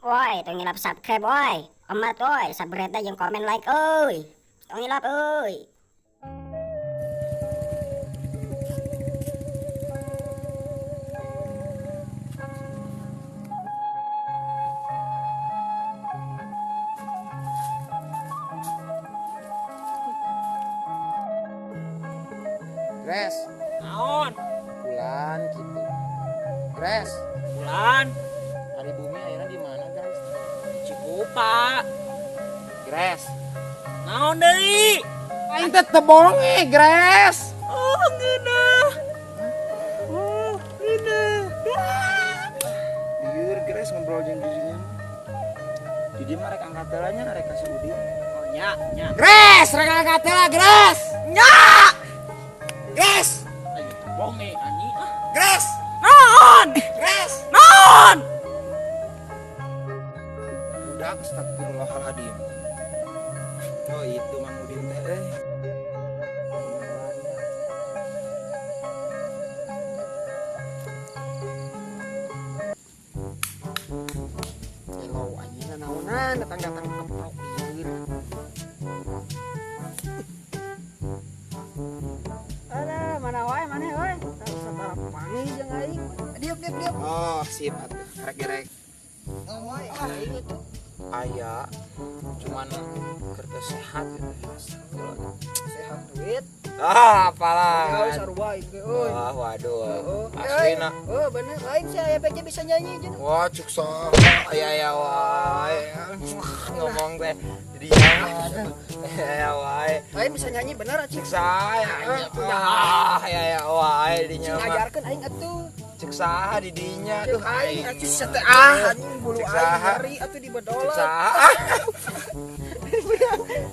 Woi, tong ngilap subscribe woi. Amat woi, subscribe jeung komen like euy. Tong ngilap euy. Gres, Naon? bulan gitu. Gres, Bulan? hari bumi akhirnya di mana, Gres? Cikupa. Gres, Naon deui? aing teh teu bohong Gres. Oh, geunah. Oh, geunah. Lieur Gres ngobrol jeung Jujunya. Jadi mah rek angkat telanya rek kasih Udin. Oh, nya. Gres, rek angkat tela Gres. Nya. Gres, Ayo, bohong nih, anjing. Gres, Naon? Gres. Naon? Udah astagfirullahaladzim. Oh itu Mang Udin teh. Hello anjing naonan datang-datang keprok lieur. Alah, mana wae mana wae. Satara pangi jeung aing. Diuk. Oh sip atuh. Rek. Oh, wae aing itu. Aya cuman kerja sehat gitu. Astagfirullah. Sehat duit. Ah, Ya apalah. sarua aing ge euy. Wah, waduh. Oh, Aslina. Oh, bener lain sih aya PJ bisa nyanyi jeung. Wah, cuk sok. Ya wae. Ngomong teh di diam. Ya wae. Lain bisa nyanyi bener Cek cik. saya. Ya wae dinya mah. Ngajarkeun aing atuh. Cek saha di dinya tuh Aing aing. atuh sate anjing bulu Cek aing saha. nyeri atuh di Cek bedolan. saha.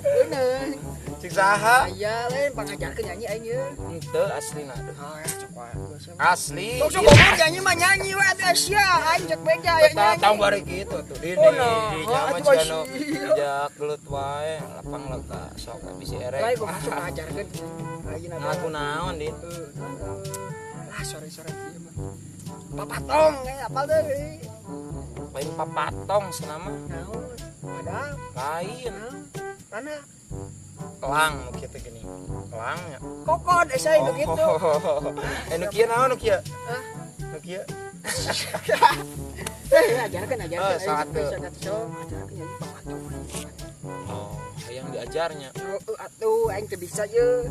Bener. Cek saha. Aya lain pangajarkeun nyanyi aing ye. Henteu aslina tuh. Ah, cek wae. Asli. Sok ngomong nyanyi mah nyanyi we atuh Asia. Aing cek beja aya Kita nyanyi. tahu bari gitu tuh di Oh, nah. dinya mah Atuh, cenah Asia. jak gelut wae lapang lega sok bisa erek. Lain kok masuk ngajarkeun. Aing Ngaku naon dit? Lah sore-sore ieu mah. Papatong apal deui. Lain papatong senama Naon? Ada lain mana? kelang nu kieu gini. Kelangnya. Kokod asa itu gitu. Nu kieu naon nu kieu? Hah? Nu kieu. Ajarkeun Oh, saat tuh. Ajarkeun nyanyi papatong. Oh, yang diajarnya. Oh, atuh aing teu bisa ye.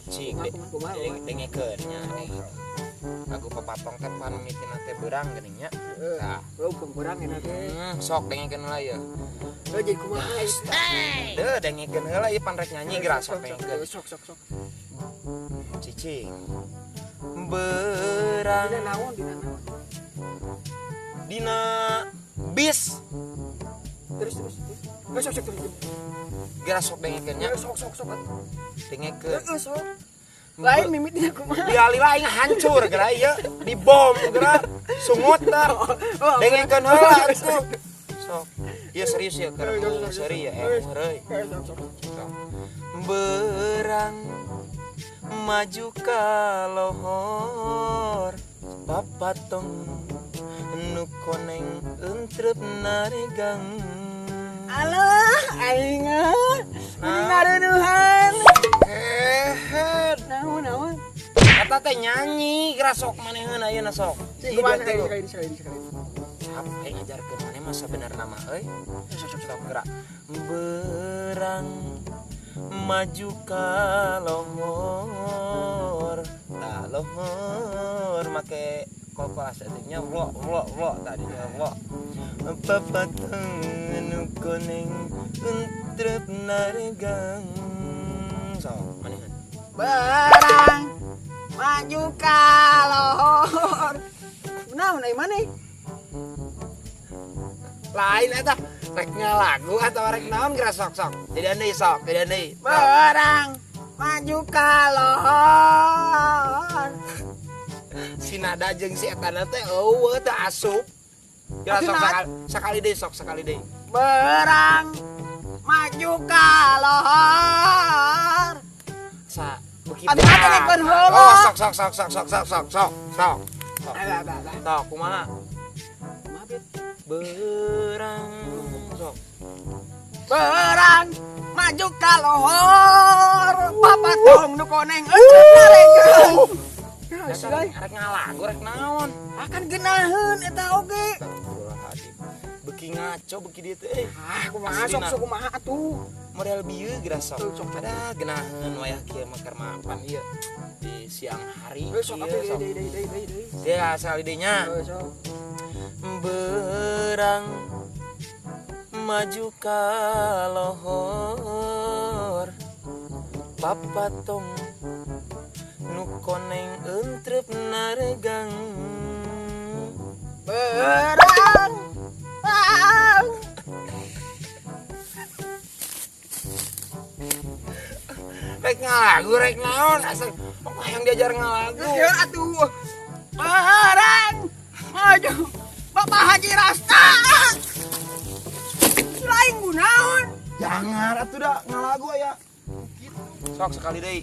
Cik Kumaha? dengekeun nya. Lagu papatong teh pan mitina teh beurang geuning nya. Tah. Belum kurang enak ge. Sok dengekeun heula ye. Oh jadi kumaha aing? Deuh dengekeun heula ieu pan rek nyanyi geura sok dengekeun. Sok. Cicing. Beurang Dina naon? dina bis. Terus. Sok terus. Geura sok dengekeun nya. Sok. Dengekeun. Sok. Lain mimit dina kumaha? Di alila aing hancur geura ieu di bom geura sungut tar. Dengekeun heula atuh. Sok. Ieu serius ya keur seri ya euy. Sok. Berang maju ka lohor papatong nu koneng entrep naregang. Alah, aing ngarunuhan. Naon. Kata teh nyanyi geura sok maneheun ayeuna sok. Kumaha Hidup aing teh sekali. apa yang ngajarkeun maneh mah sabenerna mah euy. Sok geura. Berang maju ka lohor. Tah lohor make kalkulasi nya wo tadinya wo. Papatong nu koneng entrep naregang. Sok maneheun. Barang maju ka lohor. Naon ai maneh? Lain eta rek lagu atau rek naon geura sok. Jadi deui. Barang maju ka lohor. Si nada jeung si etana teh eueuh teh asup. Geura sok sakali deui. Barang maju ka lohor. Sa beuki. Abi atuh nekeun heula. Oh, sok. Alah. Sok kumaha? Kumaha, Bet? Berang. Sok. Berang maju ka lohor papatong nu koneng euceut ngaregang. Ya silai Rek ngalagu rek naon? akan geunaheun eta oge. Astagfirullahaladzim. Beki ngaco beki dieu teh. Kumaha sok kumaha atuh. Model bieu geura sok. Ada geunaheun wayah kieu mah mapan ieu di siang hari. Sok ieu, atuh sok. deui. Dia asal idenya. Sok. Berang maju ka lohor papatong nu koneng entrep naregang Berang. rek ngalagu rek naon asal yang diajar ngalagu Geus atuh. Berang maju Bapak Haji Rasta. Lain gunaon. jangan atuh dah ngalagu aya sok sekali deui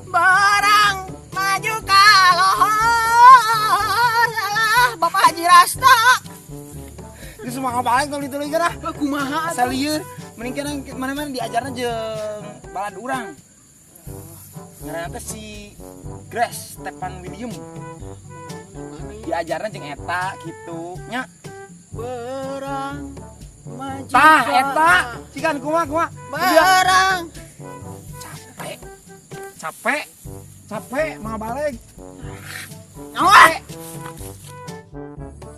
Barang maju ka lohor alah Bapak Haji Rasta. itu semua balik tong ditulis kana Kumaha asal lieur mending kana mana-mana diajarna jeung balad urang ngaranna teh si Grace Stefan William diajarna jeung eta kitu nya Berang maju tah ka- eta cikan kumaha Berang capek mah balik nyawa.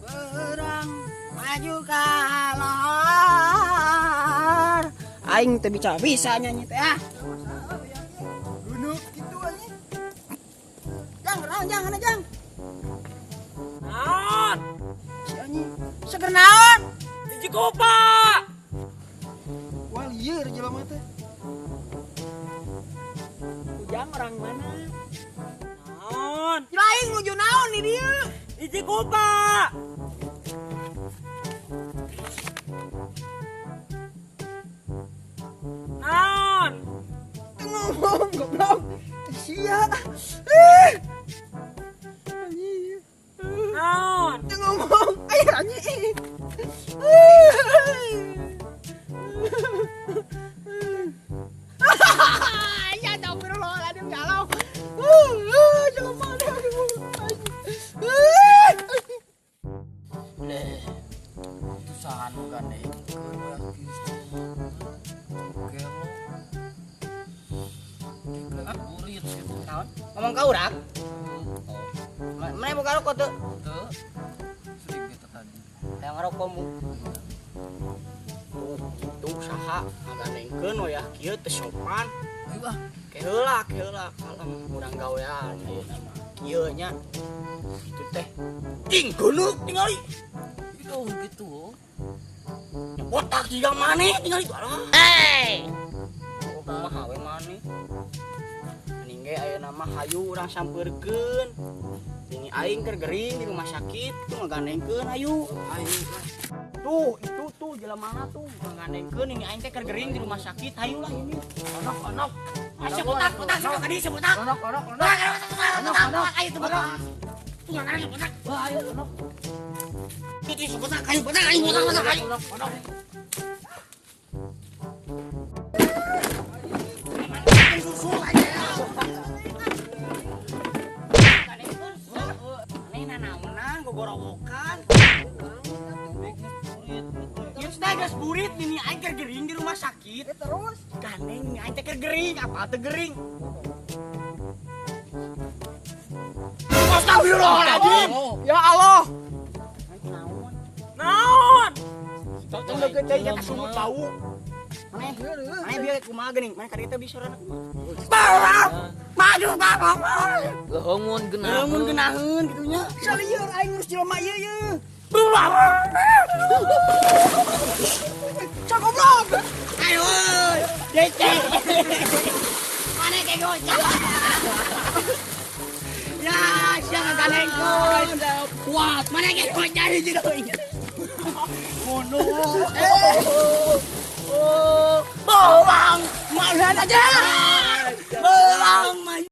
Berang maju ka lohor. Aing teh bisa nyanyi teh ah. Gunuk gitu anjing. Jangan. Naon? Si anjing seger naon? Hiji kupa. Wah lieur jelema teh. Ujang orang mana? Naon? Lain nuju naon nih dia? Hiji kupa. Naon? Ngomong goblok. Sia. Anjing. Naon? Ngomong. Anjing. Ya astagfirullahaladzim galau. Jelema deh. Tusahan kan deh. Burit gitu. Naon? Ngomong ka urang? Mana buka rokok tuh? Tuh. Sedikit tadi. Yang ngerokokmu. Itu usaha ngaganengkeun we ya kieu teh sopan. Ayo ah. Keheula kalem urang gawean ayeuna mah. Kieu nya. Itu teh ting gunuk tingali. Itu gitu. Botak jiga maneh tingali itu alah. Hey. Oh, kumaha we maneh? Mending ge ayeuna mah hayu urang sampeurkeun. Ini aing keur gering di rumah sakit tuh ngagandengkeun hayu. Ayo. Tuh, itu tuh jelemana tuh ngagandengkeun ini aing teh keur gering di rumah sakit. Hayu lah ini. Onok. Masih botak sama tadi sebutak. Onok. Ayo tuh botak. Tuh ngagandeng botak. Wah, ayo onok. Tuh sebutak ayo botak ayo. Onok. Susul aja. Aneh nanaonan gogorowokan. Gas burit ini aing keur gering di rumah sakit. Terus gandeng ini aing teh keur gering, apa teh gering? Astagfirullahaladzim. Ya Allah. Naon? Tong deukeut teh nya kasumut bau. Maneh bieu kumaha geuning? Maneh ka dieu teh bisorana kumaha? Maju babak. Leungun Lamun geunaheun kitu nya. Salieur aing ngurus jelema ieu ye. Cak goblok. Ayo. Dece. Maneh ke gocap. Ya, siang ngagandengkeun. Kuat, maneh ke gocap hiji deui. Mono. Bawang, malah aja. Bawang,